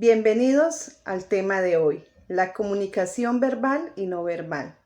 Bienvenidos al tema de hoy, la comunicación verbal y no verbal.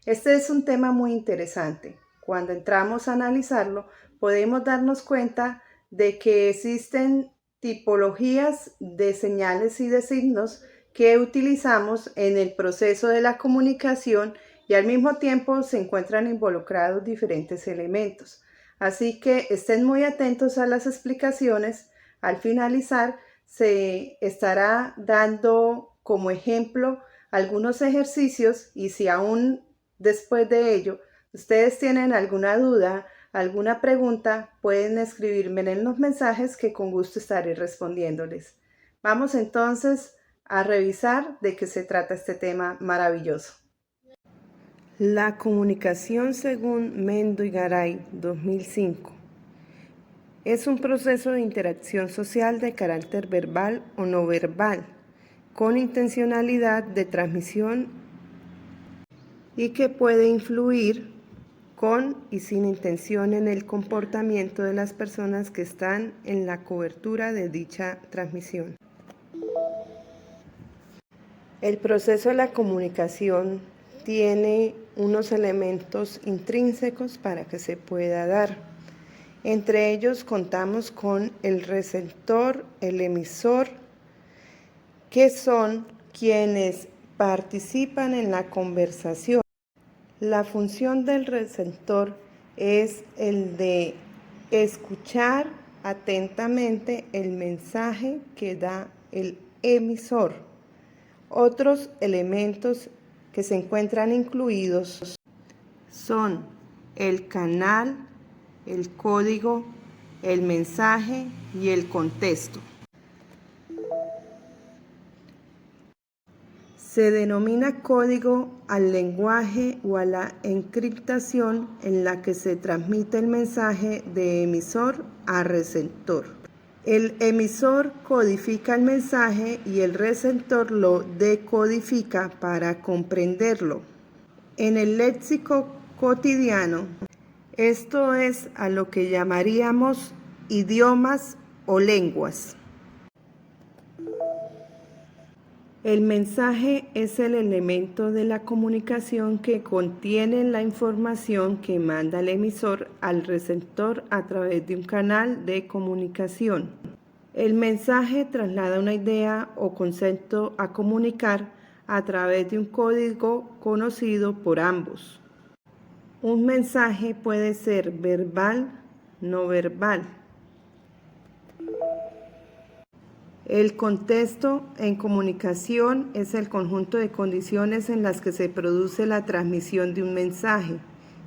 Este es un tema muy interesante. Cuando entramos a analizarlo, podemos darnos cuenta de que existen tipologías de señales y de signos que utilizamos en el proceso de la comunicación y al mismo tiempo se encuentran involucrados diferentes elementos. Así que estén muy atentos a las explicaciones. Al finalizar, se estará dando como ejemplo algunos ejercicios y si aún después de ello ustedes tienen alguna duda, alguna pregunta, pueden escribirme en los mensajes que con gusto estaré respondiéndoles. Vamos entonces a revisar de qué se trata este tema maravilloso. La comunicación según Mendo y Garay, 2005. Es un proceso de interacción social de carácter verbal o no verbal, con intencionalidad de transmisión y que puede influir con y sin intención en el comportamiento de las personas que están en la cobertura de dicha transmisión. El proceso de la comunicación tiene unos elementos intrínsecos para que se pueda dar. Entre ellos contamos con el receptor, el emisor, que son quienes participan en la conversación. La función del receptor es el de escuchar atentamente el mensaje que da el emisor. Otros elementos que se encuentran incluidos son el canal, el código, el mensaje y el contexto. Se denomina código al lenguaje o a la encriptación en la que se transmite el mensaje de emisor a receptor. El emisor codifica el mensaje y el receptor lo decodifica para comprenderlo. En el léxico cotidiano, esto es a lo que llamaríamos idiomas o lenguas. El mensaje es el elemento de la comunicación que contiene la información que manda el emisor al receptor a través de un canal de comunicación. El mensaje traslada una idea o concepto a comunicar a través de un código conocido por ambos. Un mensaje puede ser verbal, no verbal. El contexto en comunicación es el conjunto de condiciones en las que se produce la transmisión de un mensaje.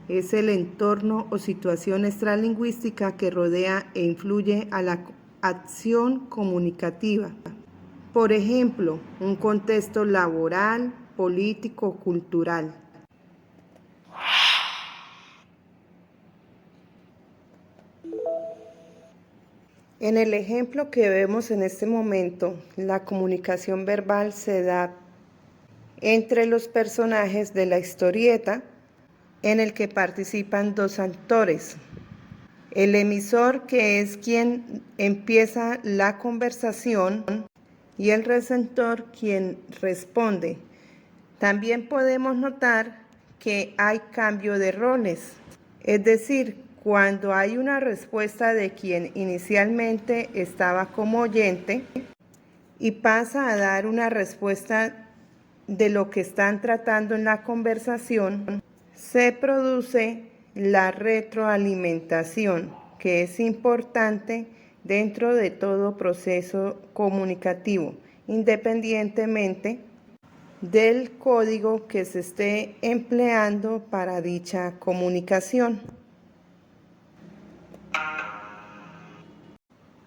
Es el entorno o situación extralingüística que rodea e influye a la acción comunicativa. Por ejemplo, un contexto laboral, político, cultural. En el ejemplo que vemos en este momento, la comunicación verbal se da entre los personajes de la historieta en el que participan dos actores. El emisor, que es quien empieza la conversación, y el receptor, quien responde. También podemos notar que hay cambio de roles, es decir, cuando hay una respuesta de quien inicialmente estaba como oyente y pasa a dar una respuesta de lo que están tratando en la conversación, se produce la retroalimentación, que es importante dentro de todo proceso comunicativo, independientemente del código que se esté empleando para dicha comunicación.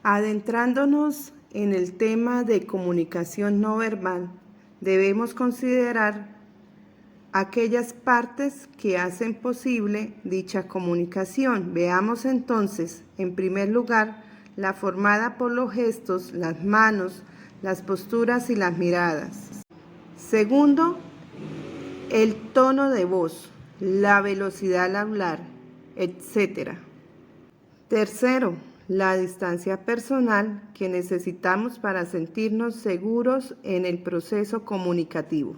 Adentrándonos en el tema de comunicación no verbal, debemos considerar aquellas partes que hacen posible dicha comunicación. Veamos entonces, en primer lugar, la formada por los gestos, las manos, las posturas y las miradas. Segundo, el tono de voz, la velocidad al hablar, etc. Tercero, la distancia personal que necesitamos para sentirnos seguros en el proceso comunicativo.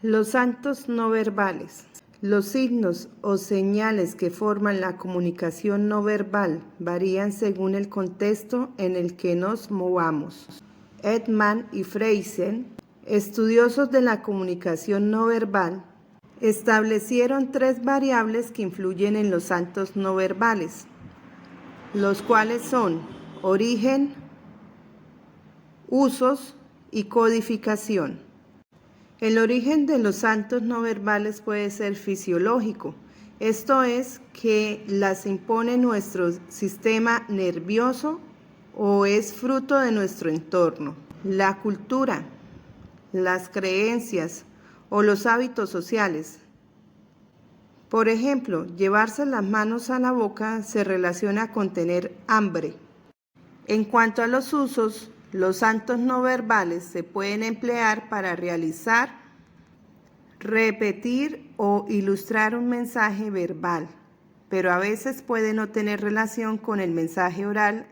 Los actos no verbales. Los signos o señales que forman la comunicación no verbal varían según el contexto en el que nos movamos. Edman y Friesen, estudiosos de la comunicación no verbal, establecieron 3 variables que influyen en los actos no verbales, los cuales son origen, usos y codificación. El origen de los actos no verbales puede ser fisiológico, esto es, que las impone nuestro sistema nervioso o es fruto de nuestro entorno. La cultura, las creencias o los hábitos sociales. Por ejemplo, llevarse las manos a la boca se relaciona con tener hambre. En cuanto a los usos, los actos no verbales se pueden emplear para realizar, repetir o ilustrar un mensaje verbal, pero a veces puede no tener relación con el mensaje oral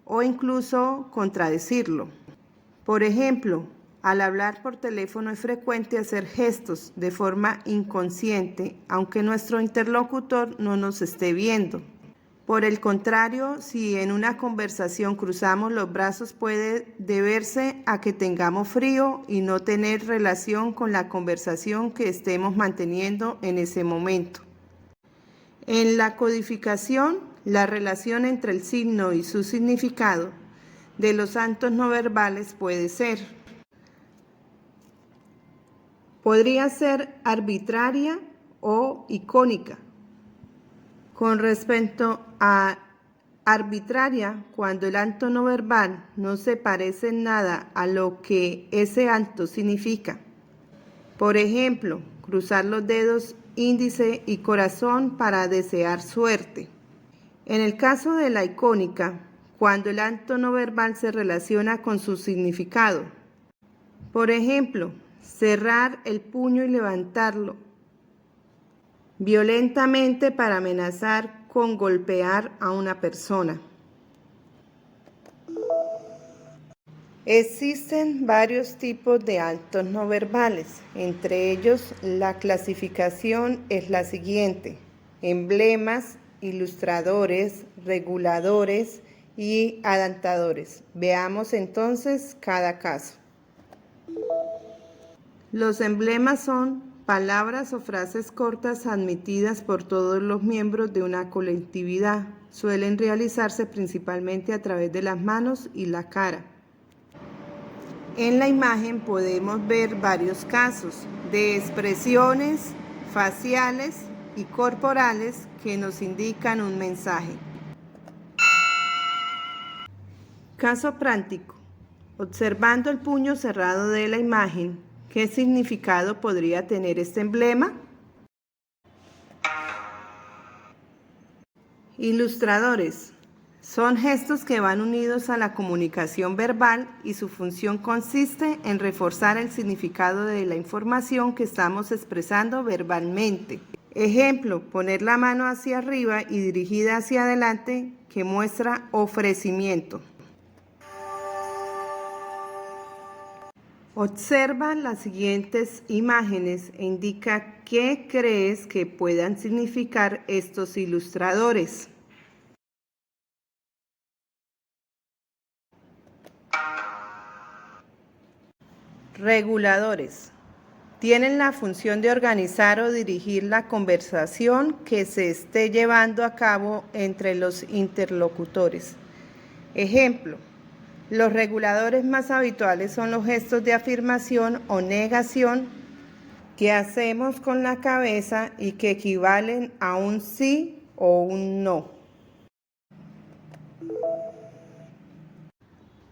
o incluso contradecirlo. Por ejemplo, al hablar por teléfono es frecuente hacer gestos de forma inconsciente, aunque nuestro interlocutor no nos esté viendo. Por el contrario, si en una conversación cruzamos los brazos puede deberse a que tengamos frío y no tener relación con la conversación que estemos manteniendo en ese momento. En la codificación, la relación entre el signo y su significado de los actos no verbales podría ser arbitraria o icónica. Con respecto a arbitraria, cuando el acto no verbal no se parece en nada a lo que ese acto significa. Por ejemplo, cruzar los dedos índice y corazón para desear suerte. En el caso de la icónica, cuando el acto no verbal se relaciona con su significado. Por ejemplo, cerrar el puño y levantarlo violentamente para amenazar con golpear a una persona. Existen varios tipos de actos no verbales, entre ellos la clasificación es la siguiente: emblemas, ilustradores, reguladores y adaptadores. Veamos entonces cada caso. Los emblemas son palabras o frases cortas admitidas por todos los miembros de una colectividad. Suelen realizarse principalmente a través de las manos y la cara. En la imagen podemos ver varios casos de expresiones faciales y corporales que nos indican un mensaje. Caso práctico. Observando el puño cerrado de la imagen, ¿qué significado podría tener este emblema? Ilustradores. Son gestos que van unidos a la comunicación verbal y su función consiste en reforzar el significado de la información que estamos expresando verbalmente. Ejemplo, poner la mano hacia arriba y dirigida hacia adelante que muestra ofrecimiento. Observa las siguientes imágenes e indica qué crees que puedan significar estos ilustradores. Reguladores. Tienen la función de organizar o dirigir la conversación que se esté llevando a cabo entre los interlocutores. Ejemplo. Los reguladores más habituales son los gestos de afirmación o negación que hacemos con la cabeza y que equivalen a un sí o un no.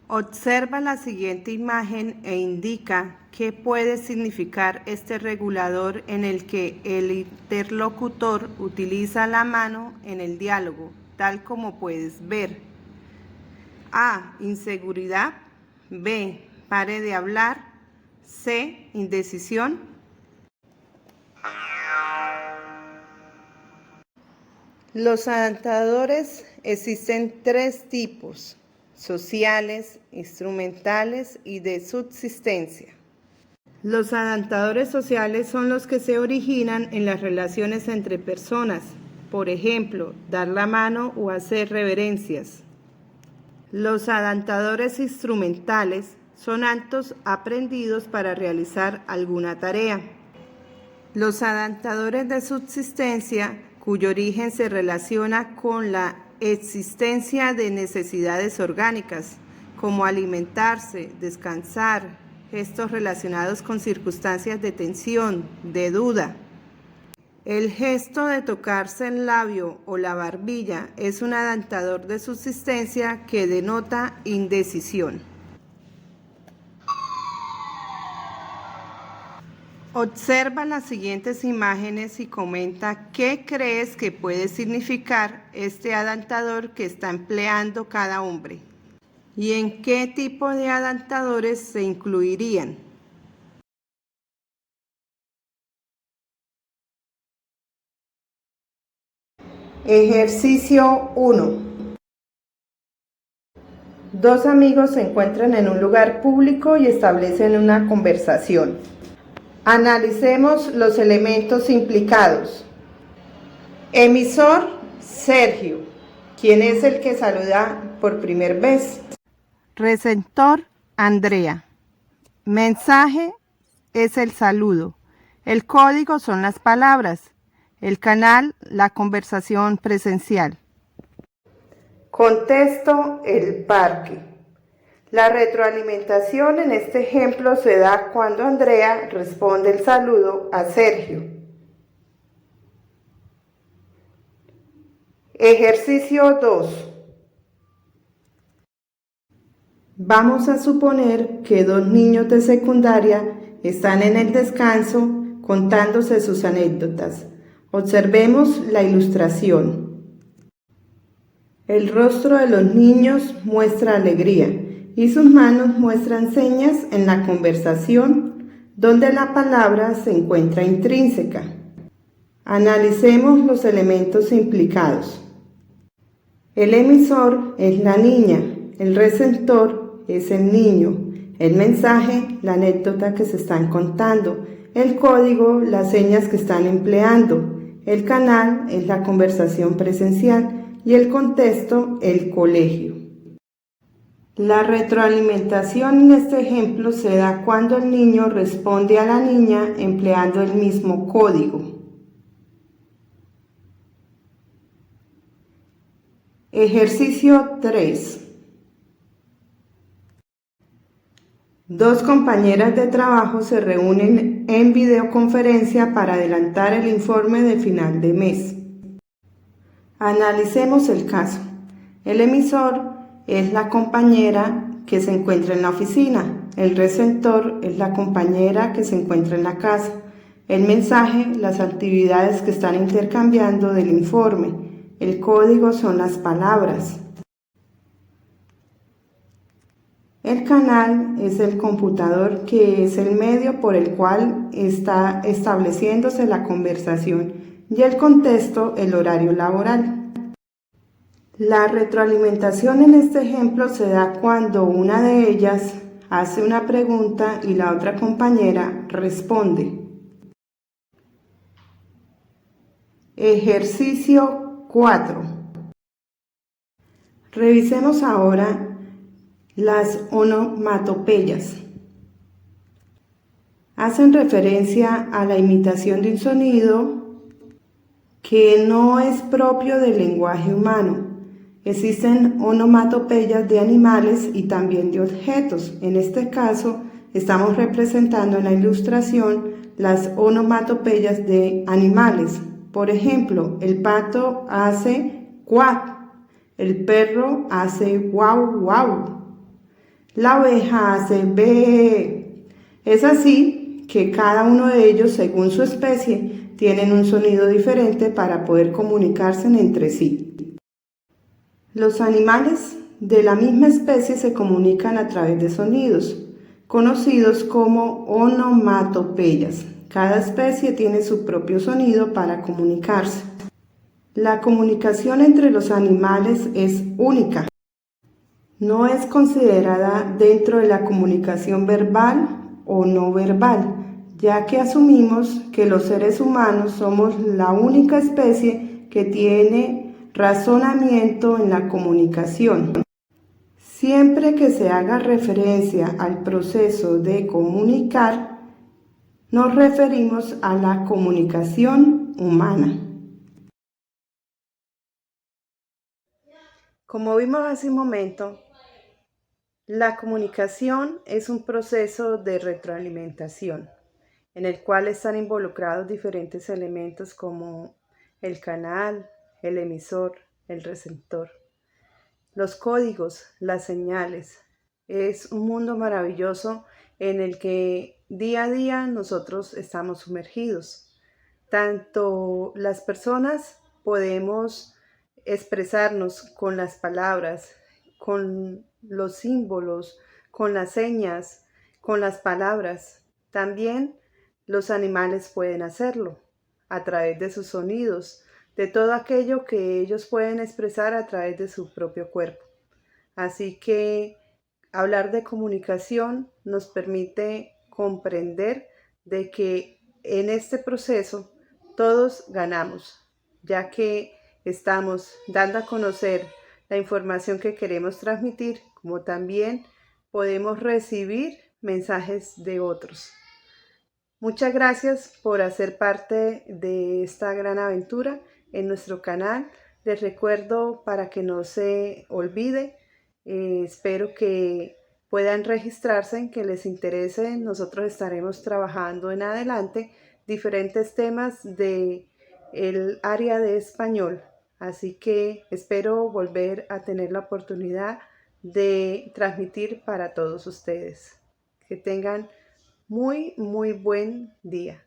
Observa la siguiente imagen e indica qué puede significar este regulador en el que el interlocutor utiliza la mano en el diálogo, tal como puedes ver. A. Inseguridad. B. Pare de hablar. C. Indecisión. Los adaptadores existen tres tipos: sociales, instrumentales y de subsistencia. Los adaptadores sociales son los que se originan en las relaciones entre personas, por ejemplo, dar la mano o hacer reverencias. Los adaptadores instrumentales son actos aprendidos para realizar alguna tarea. Los adaptadores de subsistencia, cuyo origen se relaciona con la existencia de necesidades orgánicas, como alimentarse, descansar, gestos relacionados con circunstancias de tensión, de duda. El gesto de tocarse el labio o la barbilla es un adaptador de subsistencia que denota indecisión. Observa las siguientes imágenes y comenta qué crees que puede significar este adaptador que está empleando cada hombre y en qué tipo de adaptadores se incluirían. Ejercicio 1. Dos amigos se encuentran en un lugar público y establecen una conversación. Analicemos los elementos implicados. Emisor: Sergio, quien es el que saluda por primera vez. Receptor: Andrea. Mensaje es el saludo. El código son las palabras. El canal, la conversación presencial. Contexto: el parque. La retroalimentación en este ejemplo se da cuando Andrea responde el saludo a Sergio. Ejercicio 2. Vamos a suponer que dos niños de secundaria están en el descanso contándose sus anécdotas. Observemos la ilustración. El rostro de los niños muestra alegría y sus manos muestran señas en la conversación donde la palabra se encuentra intrínseca. Analicemos los elementos implicados. El emisor es la niña, el receptor es el niño, el mensaje, la anécdota que se están contando, el código, las señas que están empleando, el canal es la conversación presencial y el contexto, el colegio. La retroalimentación en este ejemplo se da cuando el niño responde a la niña empleando el mismo código. Ejercicio 3. Dos compañeras de trabajo se reúnen en videoconferencia para adelantar el informe de final de mes. Analicemos el caso. El emisor es la compañera que se encuentra en la oficina. El receptor es la compañera que se encuentra en la casa. El mensaje, las actividades que están intercambiando del informe. El código son las palabras. El canal es el computador, que es el medio por el cual está estableciéndose la conversación, y el contexto, el horario laboral. La retroalimentación en este ejemplo se da cuando una de ellas hace una pregunta y la otra compañera responde. Ejercicio 4. Revisemos ahora las onomatopeyas. Hacen referencia a la imitación de un sonido que no es propio del lenguaje humano. Existen onomatopeyas de animales y también de objetos. En este caso, estamos representando en la ilustración las onomatopeyas de animales. Por ejemplo, el pato hace cuac, el perro hace guau guau, la oveja hace be. Es así que cada uno de ellos, según su especie, tienen un sonido diferente para poder comunicarse entre sí. Los animales de la misma especie se comunican a través de sonidos, conocidos como onomatopeyas. Cada especie tiene su propio sonido para comunicarse. La comunicación entre los animales es única. No es considerada dentro de la comunicación verbal o no verbal, ya que asumimos que los seres humanos somos la única especie que tiene razonamiento en la comunicación. Siempre que se haga referencia al proceso de comunicar, nos referimos a la comunicación humana. Como vimos hace un momento, la comunicación es un proceso de retroalimentación en el cual están involucrados diferentes elementos como el canal, el emisor, el receptor, los códigos, las señales. Es un mundo maravilloso en el que día a día nosotros estamos sumergidos. Tanto las personas podemos expresarnos con las palabras, con los símbolos, con las señas, con las palabras. También los animales pueden hacerlo a través de sus sonidos, de todo aquello que ellos pueden expresar a través de su propio cuerpo. Así que hablar de comunicación nos permite comprender de que en este proceso todos ganamos, ya que estamos dando a conocer la información que queremos transmitir, como también podemos recibir mensajes de otros. Muchas gracias por hacer parte de esta gran aventura en nuestro canal. Les recuerdo para que no se olvide, espero que puedan registrarse, en que les interese. Nosotros estaremos trabajando en adelante diferentes temas de el área de español. Así que espero volver a tener la oportunidad de transmitir para todos ustedes. Que tengan muy buen día.